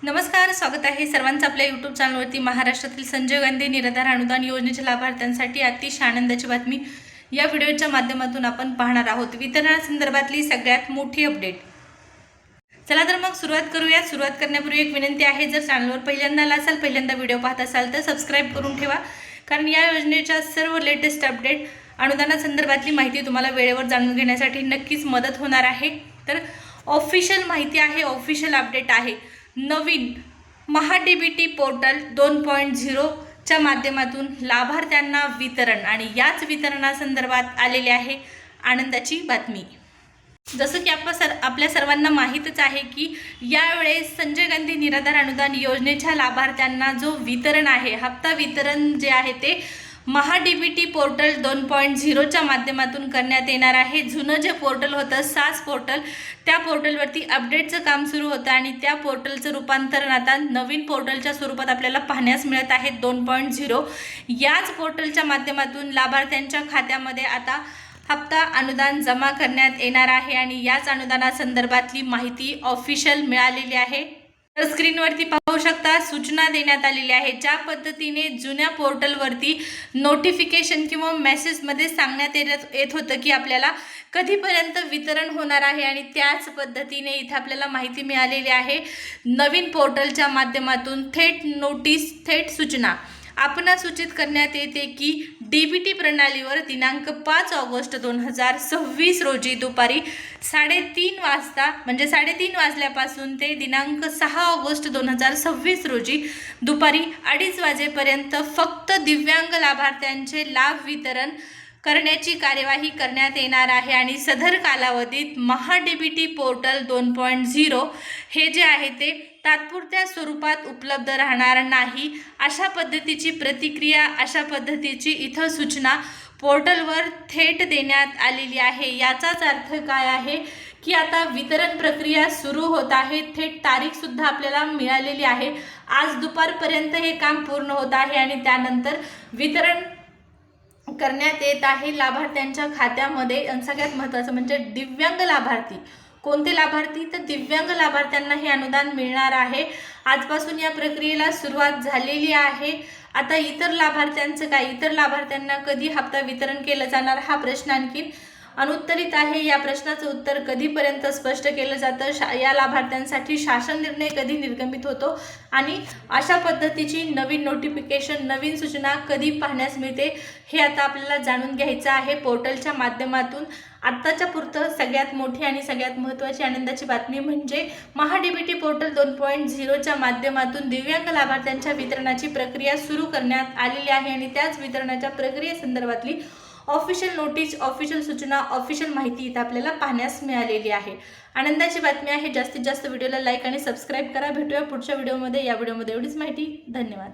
नमस्कार, स्वागत आहे सर्वांचं आपल्या यूट्यूब चॅनलवरती। महाराष्ट्रातील संजय गांधी निराधार अनुदान योजनेच्या लाभार्थ्यांसाठी अतिशय आनंदाची बातमी या व्हिडिओच्या माध्यमातून आपण पाहणार आहोत। वितरणासंदर्भातली सगळ्यात मोठी अपडेट। चला तर मग सुरुवात करूया। सुरुवात करण्यापूर्वी एक विनंती आहे, जर चॅनलवर पहिल्यांदा असाल, पहिल्यांदा व्हिडिओ पाहत असाल तर सबस्क्राइब करून ठेवा, कारण या योजनेच्या सर्व लेटेस्ट अपडेट अनुदानासंदर्भातली माहिती तुम्हाला वेळेवर जाणून घेण्यासाठी नक्कीच मदत होणार आहे। तर ऑफिशियल माहिती आहे, ऑफिशियल अपडेट आहे। नवीन महाडीबीटी पोर्टल 2.0 च्या माध्यमातून लाभार्थ्यांना वितरण आणि याच वितरणासंदर्भात आलेली आहे आनंदाची बातमी। जसं की आपल्या सर्वांना माहीतच आहे की यावेळेस संजय गांधी निराधार अनुदान योजनेच्या लाभार्थ्यांना जो वितरण आहे, हप्ता वितरण जे आहे ते महाडीबीटी पोर्टल 2.0 च्या माध्यमातून करण्यात येणार आहे। जुनं जे पोर्टल होतं सास पोर्टल, त्या पोर्टलवरती अपडेटचं काम सुरू होतं आणि त्या पोर्टलचं रूपांतरण आता नवीन पोर्टलच्या स्वरूपात आपल्याला पाहण्यास मिळत आहे 2.0। याच पोर्टलच्या माध्यमातून लाभार्थ्यांच्या खात्यामध्ये आता हप्ता अनुदान जमा करण्यात येणार आहे आणि याच अनुदानासंदर्भातली माहिती ऑफिशियल मिळालेली आहे। तर स्क्रीनवरती पाहू शकता, सूचना देण्यात आलेली आहे। ज्या पद्धतीने जुन्या पोर्टलवरती नोटिफिकेशन किंवा मेसेजमध्ये सांगण्यात येत होतं की आपल्याला कधीपर्यंत वितरण होणार आहे, आणि त्याच पद्धतीने इथे आपल्याला माहिती मिळालेली आहे नवीन पोर्टलच्या माध्यमातून थेट नोटीस, थेट सूचना आपणास सूचित करण्यात येते की डीबीटी प्रणालीवर दिनांक 5 ऑगस्ट 2026 रोजी दुपारी 3:30 वाजता, म्हणजे 3:30 वाजल्यापासून ते दिनांक 6 ऑगस्ट 2026 रोजी दुपारी 2:30 वाजेपर्यंत फक्त दिव्यांग लाभार्थ्यांचे लाभ वितरण करण्याची कार्यवाही करण्यात येणार आहे। आणि सदर कालावधीत महाडीबीटी पोर्टल 2.0 हे जे आहे ते तात्पुरत्या स्वरूपात उपलब्ध राहणार नाही, अशा पद्धतीची प्रतिक्रिया, अशा पद्धतीची इथं सूचना पोर्टलवर थेट देण्यात आलेली आहे। याचाच अर्थ काय आहे की आता वितरण प्रक्रिया सुरू होत आहे। थेट तारीखसुद्धा आपल्याला मिळालेली आहे। आज दुपारपर्यंत हे काम पूर्ण होत आहे आणि त्यानंतर वितरण करण्यात येत आहे लाभार्थ्यांच्या खात्यामध्ये। सगळ्यात महत्त्वाचं म्हणजे दिव्यांग लाभार्थी, कोणते लाभार्थी, तर दिव्यांग लाभार्थ्यांना हे अनुदान मिळणार आहे। आजपासून या प्रक्रियेला सुरुवात झालेली आहे। आता इतर लाभार्थ्यांचं काय, इतर लाभार्थ्यांना कधी हप्ता वितरण केलं जाणार हा प्रश्न आणखीन अनुत्तरित आहे। या प्रश्नाचं उत्तर कधीपर्यंत स्पष्ट केलं जातं, या लाभार्थ्यांसाठी शासन निर्णय कधी निर्गमित होतो आणि अशा पद्धतीची नवीन नोटिफिकेशन, नवीन सूचना कधी पाहण्यास मिळते, हे आता आपल्याला जाणून घ्यायचं आहे पोर्टलच्या माध्यमातून। आत्ताच्या पुरतं सगळ्यात मोठी आणि सगळ्यात महत्त्वाची आनंदाची बातमी म्हणजे महाडीबीटी पोर्टल 2.0 च्या माध्यमातून दिव्यांग लाभार्थ्यांच्या वितरणाची प्रक्रिया सुरू करण्यात आलेली आहे आणि त्याच वितरणाच्या प्रक्रियेसंदर्भातली ऑफिशियल नोटीस, ऑफिशियल सूचना, ऑफिशियल माहिती इथं आपल्याला पाहण्यास मिळालेली आहे। आनंदाची बातमी आहे। जास्तीत जास्त व्हिडिओला लाईक आणि सबस्क्राईब करा। भेटूया पुढच्या व्हिडिओमध्ये। या व्हिडिओमध्ये एवढीच माहिती। धन्यवाद।